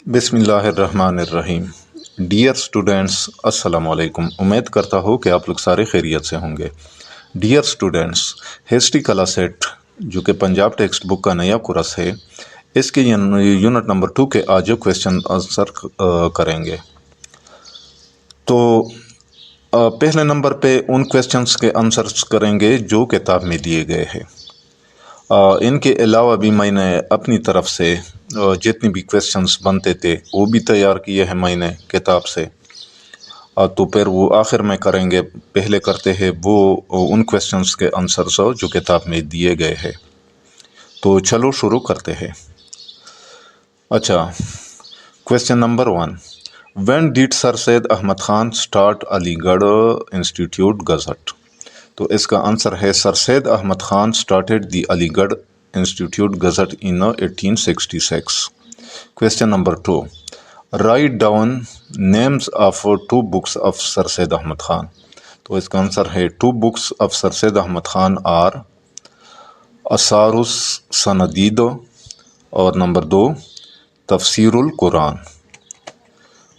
بسم اللہ الرحمن الرحیم۔ ڈیئر اسٹوڈینٹس، السلام علیکم۔ امید کرتا ہوں کہ آپ لوگ سارے خیریت سے ہوں گے۔ Dear students, history class set جو کہ پنجاب ٹیکسٹ بک کا نیا کورس ہے، اس کے یونٹ نمبر 2 کے آج کویشچن آنسر کریں گے۔ تو پہلے نمبر پہ ان کویشچنس کے آنسرس کریں گے جو کتاب میں دیے گئے ہیں۔ ان کے علاوہ بھی میں نے اپنی طرف سے جتنی بھی کویشچنس بنتے تھے وہ بھی تیار کیے ہیں میں نے کتاب سے، تو پھر وہ آخر میں کریں گے۔ پہلے کرتے ہیں وہ ان کویشچنس کے آنسرس جو کتاب میں دیے گئے ہیں۔ تو چلو شروع کرتے ہیں۔ اچھا، question number 1، when did sir Syed Ahmed Khan start Aligarh institute gazette? تو اس کا آنسر ہے sir Syed Ahmed Khan started the Aligarh institute gazette in 1866۔ Question number 2، write down names of 2 books of sir Syed Ahmed Khan. تو اس کا آنسر ہے 2 books of sir Syed Ahmed Khan are Asar us-Sanadid اور number 2 Tafsir ul-Quran.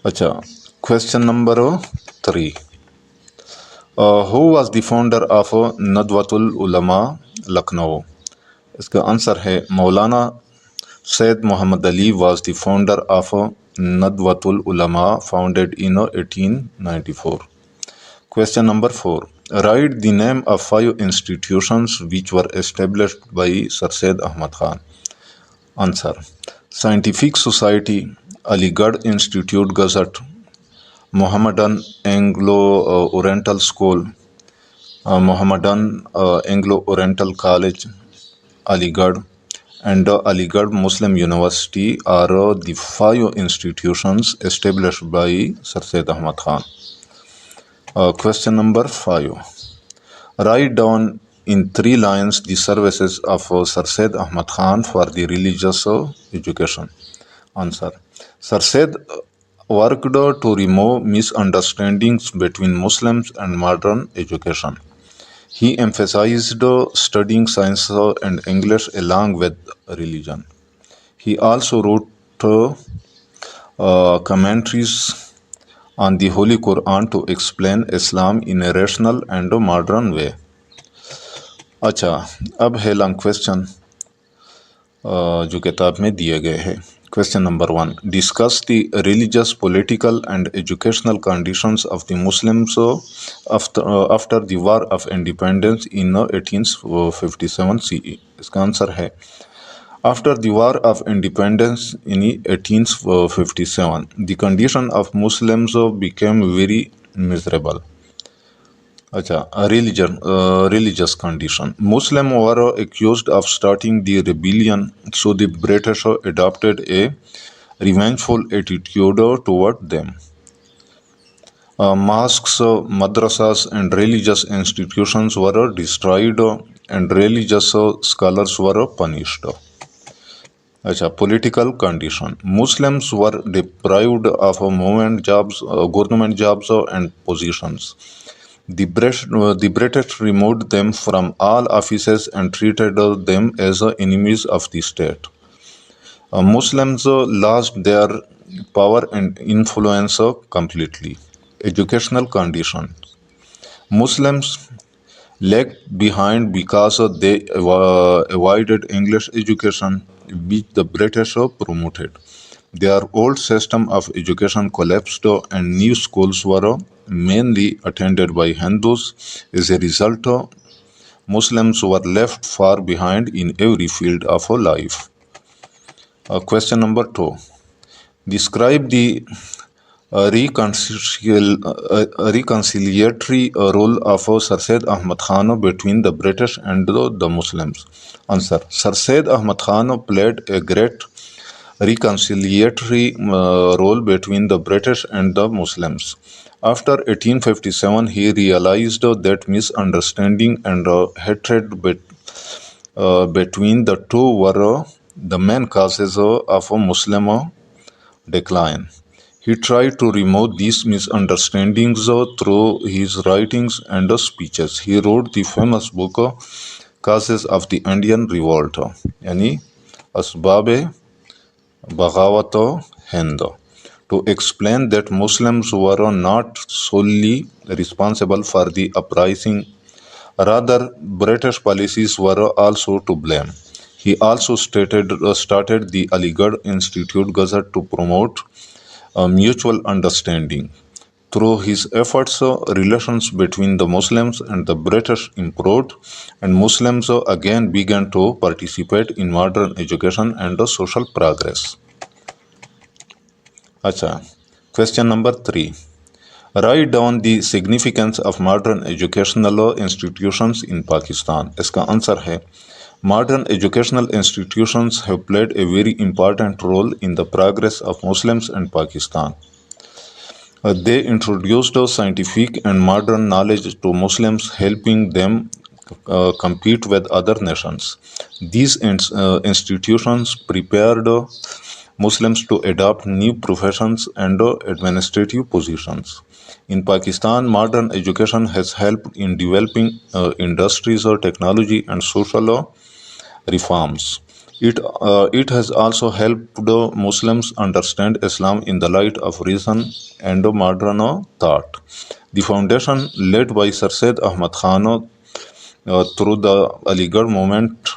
اچھا، question number 3، who was the founder of Nadwatul Ulama Lucknow? اس کا آنسر ہے Maulana Syed Muhammad Ali was the founder of Nadwatul Ulama founded in 1894۔ Question number 4، write the name of 5 institutions which were established by sir Syed Ahmed Khan. Answer, scientific society, Aligarh institute gazette, Mohammedan Anglo Oriental school, Mohammedan Anglo Oriental college Aligarh and Aligarh Muslim university are the 5 institutions established by sir Syed Ahmed Khan. Question number 5، write down in 3 lines the services of Sir Syed Ahmad Khan for the religious education۔ Answer، Sir Syed worked to remove misunderstandings between Muslims and modern education۔ He emphasized studying science and English along with religion۔ He also wrote commentaries on the Holy Quran to explain Islam in a rational and modern way۔ اچھا، اب ہے long question جو کتاب میں دیے گئے ہیں۔ Question number 1، discuss the religious, political and educational conditions of the Muslims after the war of independence in 1857 CE۔ اس کا آنسر ہے after the war of independence in 1857 the condition of Muslims became very miserable۔ اچھا، religious condition، Muslim were accused of starting the rebellion, so the British adopted a revengeful attitude toward them۔ Mosques, madrasas and religious institutions were destroyed and religious scholars were punished۔ اچھا، political condition، Muslims were deprived of government jobs and positions۔ The British removed them from all offices and treated them as enemies of the state۔ Muslims lost their power and influence completely۔ Educational condition، Muslims lagged behind because they avoided English education, which the British promoted۔ Their old system of education collapsed and new schools were mainly attended by Hindus۔ As a result, Muslims were left far behind in every field of life۔ Question number 2, describe the reconciliatory role of Sir Syed Ahmad Khan between the British and the Muslims۔ Answer، Sir Syed Ahmad Khan played a great reconciliatory role between the British and the Muslims। After 1857, he realized that misunderstanding and hatred between the two were the main causes of Muslim decline۔ He tried to remove these misunderstandings through his writings and speeches۔ He wrote the famous book Causes of the Indian Revolt، یعنی اسباب بغاوت Hind to explain that Muslims were not solely responsible for the uprising. Rather, British policies were also to blame. He also started the Aligarh Institute Gazette to promote mutual understanding. Through his efforts, relations between the Muslims and the British improved, and Muslims again began to participate in modern education and social progress. Acha. Question number 3. Write down the significance of modern educational institutions in Pakistan. इसका answer है modern educational institutions have played a very important role in the progress of Muslims in Pakistan. They introduced scientific and modern knowledge to Muslims, helping them compete with other nations. These institutions prepared Muslims to adopt new professions and administrative positions. In Pakistan, modern education has helped in developing industries, technology, and social reforms. It has also helped Muslims understand Islam in the light of reason and modern thought. The foundation led by Sir Syed Ahmad Khan through the Aligarh movement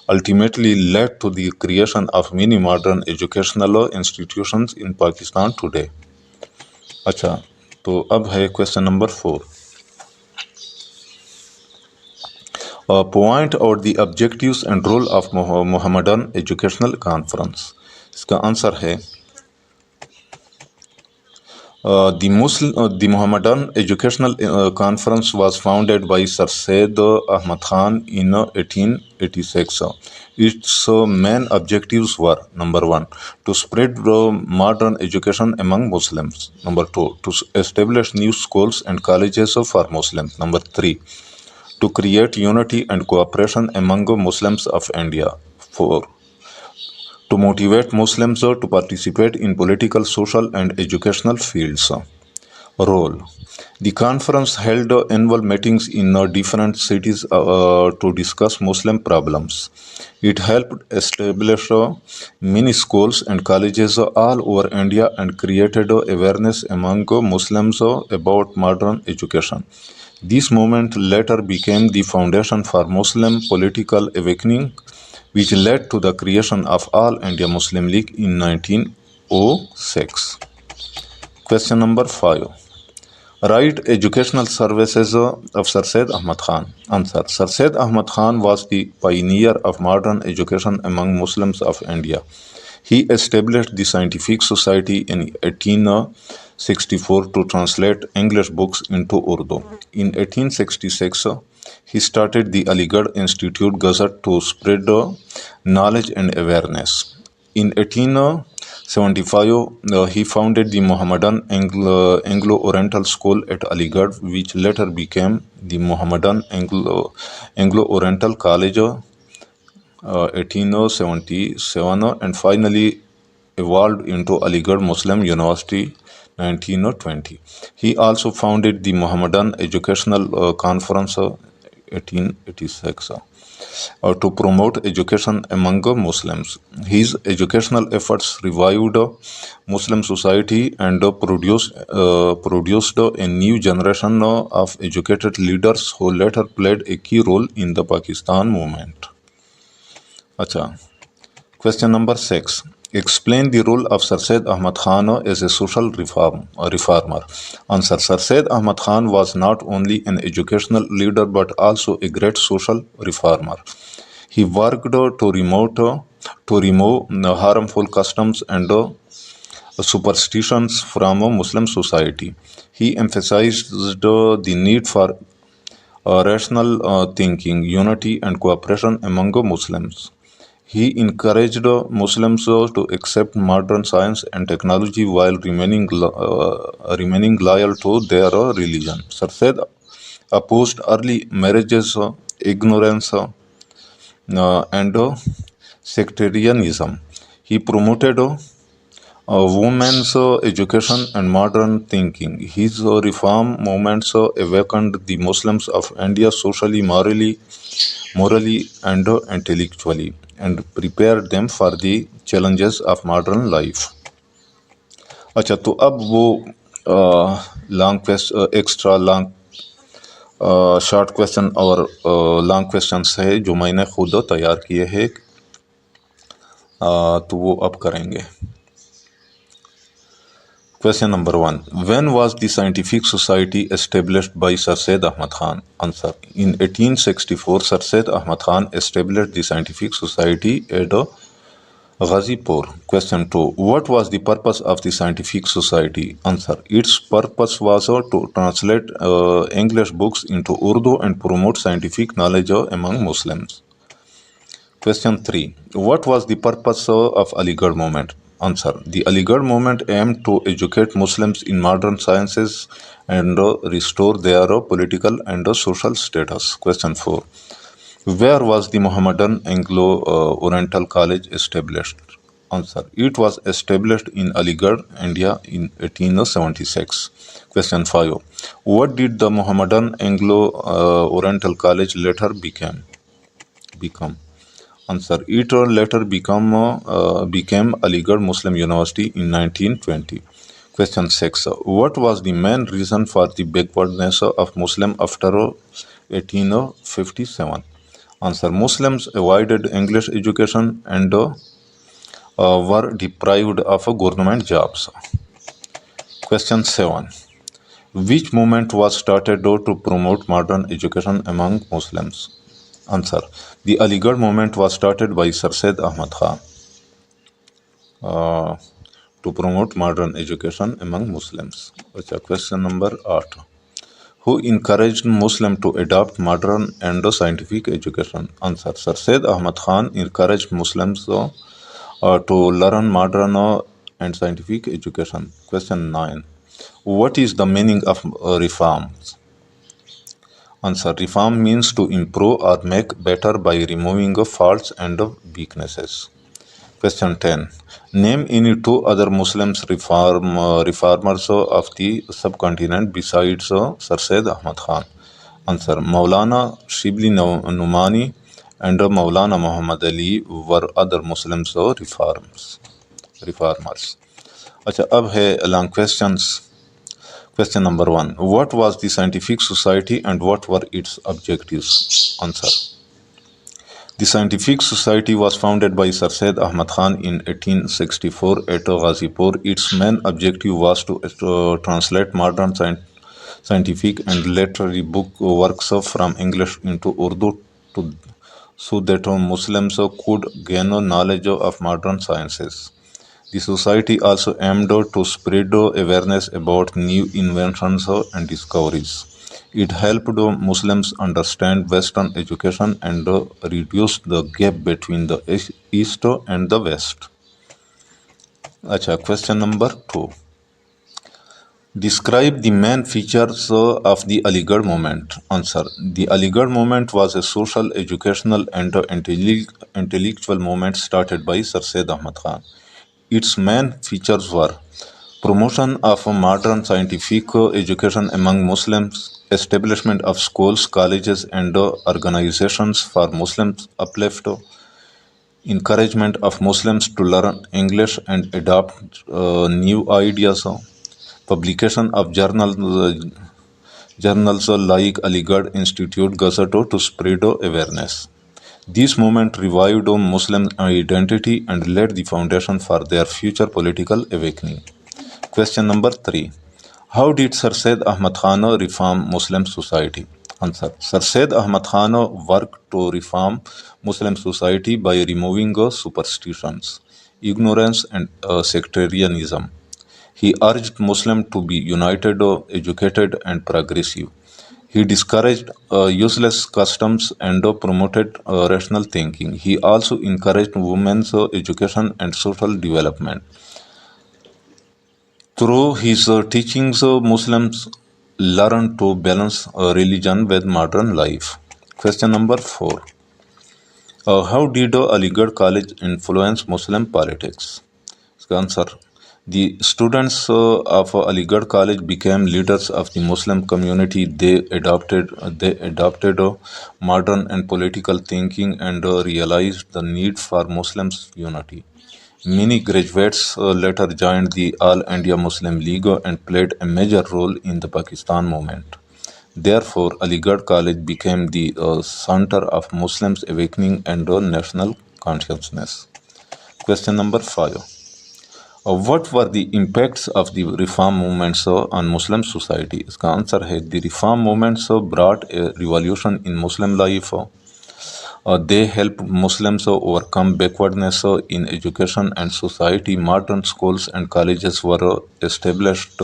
ultimately led to the creation of many modern educational institutions in Pakistan today. अच्छा, तो अब है question number 4. Point out the objectives and role of Muhammadan Educational Conference. इसका answer है the Muhammadan Educational Conference was founded by Sir Syed Ahmad Khan in 1886. Its main objectives were: number 1, to spread modern education among Muslims; number 2, to establish new schools and colleges for Muslims; number 3, to create unity and cooperation among Muslims of India; 4, to motivate Muslims to participate in political, social, and educational fields. Role: the conference held annual meetings in different cities to discuss Muslim problems. It helped establish many schools and colleges all over India and created awareness among Muslims about modern education. This movement later became the foundation for Muslim political awakening, which led to the creation of All India Muslim League in 1906. Question number 5. Write educational services of Sir Syed Ahmad Khan. Answer: Sir Syed Ahmad Khan was the pioneer of modern education among Muslims of India. He established the Scientific Society in 1864 to translate English books into Urdu. In 1866, he started the Aligarh Institute Gazette to spread knowledge and awareness. In 1875, he founded the Muhammadan Anglo-Oriental School at Aligarh, which later became the Muhammadan Anglo-Oriental College 1877, and finally evolved into Aligarh Muslim University 1920. He also founded the Muhammadan Educational Conference 1886 to promote education among Muslims. His educational efforts revived Muslim society and produced a new generation of educated leaders who later played a key role in the Pakistan movement. Acha. Question number 6. Explain the role of Sir Syed Ahmad Khan as a social reformer. Answer: Sir Syed Ahmad Khan was not only an educational leader but also a great social reformer. He worked to remove harmful customs and superstitions from Muslim society. He emphasized the need for rational thinking, unity, and cooperation among Muslims. He encouraged Muslims to accept modern science and technology while remaining loyal to their religion. Sir Syed opposed early marriages, ignorance, and sectarianism. He promoted women's education and modern thinking. His reform movements awakened the Muslims of India socially, morally, and intellectually, and prepared them for the challenges of modern life. اچھا تو اب وہ long extra long short question اور long questions ہے جو میں نے خود تیار کیے ہیں، تو وہ اب کریں گے۔ Question number 1. When was the Scientific Society established by Sir Syed Ahmad Khan? Answer. In 1864, Sir Syed Ahmad Khan established the Scientific Society at Ghazipur. Question 2. What was the purpose of the Scientific Society? Answer. Its purpose was to translate English books into Urdu and promote scientific knowledge among Muslims. Question 3. What was the purpose of Aligarh movement? Answer. The Aligarh movement aimed to educate Muslims in modern sciences and restore their political and social status. Question 4. Where was the Mohammedan Anglo-Oriental College established? Answer. It was established in Aligarh, India in 1876. Question 5. What did the Mohammedan Anglo-Oriental College later become? Answer. It later became Aligarh Muslim University in 1920. Question 6. What was the main reason for the backwardness of Muslim after 1857? Answer. Muslims avoided English education and were deprived of government jobs. Question 7. Which movement was started to promote modern education among Muslims? Answer. The Aligarh movement was started by Sir Syed Ahmad Khan to promote modern education among Muslims. Question number 8. Who encouraged Muslims to adopt modern and scientific education? Answer. Sir Syed Ahmad Khan encouraged Muslims to learn modern and scientific education. Question 9. What is the meaning of reforms? Answer. Reform means to improve or make better by removing faults and weaknesses. Question 10. Name any two other Muslims reformers of the subcontinent besides Sir Syed Ahmad Khan. Answer. Maulana Shibli Numani and Maulana Muhammad Ali were other Muslims reformers. اچھا اب ہے long questions. Question number 1. What was the Scientific Society and what were its objectives? Answer. The Scientific Society was founded by Sir Syed Ahmad Khan in 1864 at Ghazipur. Its main objective was to translate modern scientific and literary works from English into Urdu so that Muslims could gain knowledge of modern sciences. The society also aimed to spread awareness about new inventions and discoveries. It helped Muslims understand Western education and reduce the gap between the East and the West. Question number 2. Describe the main features of the Aligarh movement. Answer. The Aligarh movement was a social, educational and intellectual movement started by Sir Syed Ahmad Khan. Its main features were promotion of modern scientific education among Muslims, establishment of schools, colleges and organizations for Muslims uplift, encouragement of Muslims to learn English and adopt new ideas, publication of journals like Aligarh Institute Gazette to spread awareness. This movement revived Muslim identity and laid the foundation for their future political awakening. Question number 3. How did Sir Syed Ahmad Khan reform Muslim society? Answer. Sir Syed Ahmad Khan worked to reform Muslim society by removing superstitions, ignorance and sectarianism. He urged Muslims to be united, educated and progressive. He discouraged useless customs and promoted rational thinking. He also encouraged women's education and social development. Through his teachings, Muslims learned to balance religion with modern life. Question number 4. How did Aligarh College influence Muslim politics? Answer. The students of Aligarh College became leaders of the Muslim community. They adopted modern and political thinking and realized the need for Muslims' unity. Many graduates later joined the All India Muslim League and played a major role in the Pakistan movement. Therefore, Aligarh College became the center of Muslims' awakening and national consciousness. Question number 5. What were the impacts of the reform movements on Muslim society? इसका answer है the reform movements brought a revolution in Muslim life. They helped Muslims overcome backwardness in education and society. Modern schools and colleges were established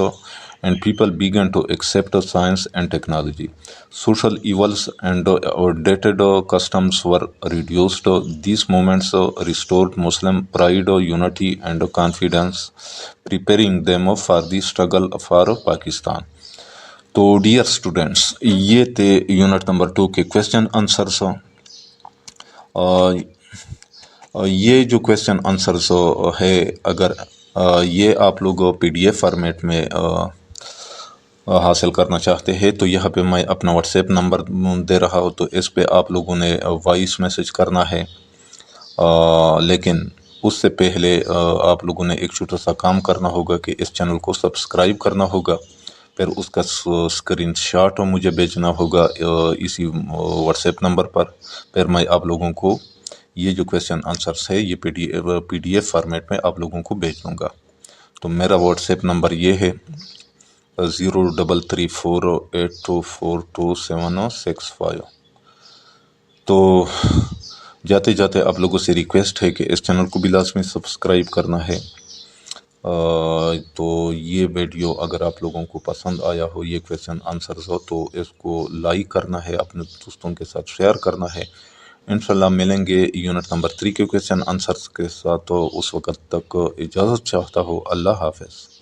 and people began to accept science and technology. Social evils and outdated customs were reduced. These movements restored Muslim pride, unity, and confidence, preparing them for the struggle for Pakistan. तो dear students, ये थे unit number 2 के question answers. ये जो question answers है, अगर ये आप लोग PDF फॉर्मेट में हासिल करना चाहते हैं तो यहाँ पे मैं अपना व्हाट्सएप नंबर दे रहा हूँ, तो इस पे आप लोगों ने वॉइस मैसेज करना है। लेकिन उससे पहले आप लोगों ने एक छोटा सा काम करना होगा कि इस चैनल को सब्सक्राइब करना होगा, फिर उसका स्क्रीन शॉट मुझे भेजना होगा इसी व्हाट्सएप नंबर पर। फिर मैं आप लोगों को ये जो क्वेश्चन आंसर्स है ये PDF फॉर्मेट में आप लोगों को भेज दूँगा। तो मेरा व्हाट्सएप नंबर ये है 0334824265। तो जाते जाते आप लोगों से रिक्वेस्ट है कि इस चैनल को भी लाजमी सब्सक्राइब करना है। तो ये वीडियो अगर आप लोगों को पसंद आया हो, ये क्वेश्चन आंसर्स हो, तो इसको लाइक करना है, अपने दोस्तों के साथ शेयर करना है। इंशाल्लाह मिलेंगे यूनिट नंबर 3 के क्वेश्चन आंसर्स के साथ। तो उस वक्त तक इजाज़त चाहता हूँ। अल्लाह हाफ़िज़।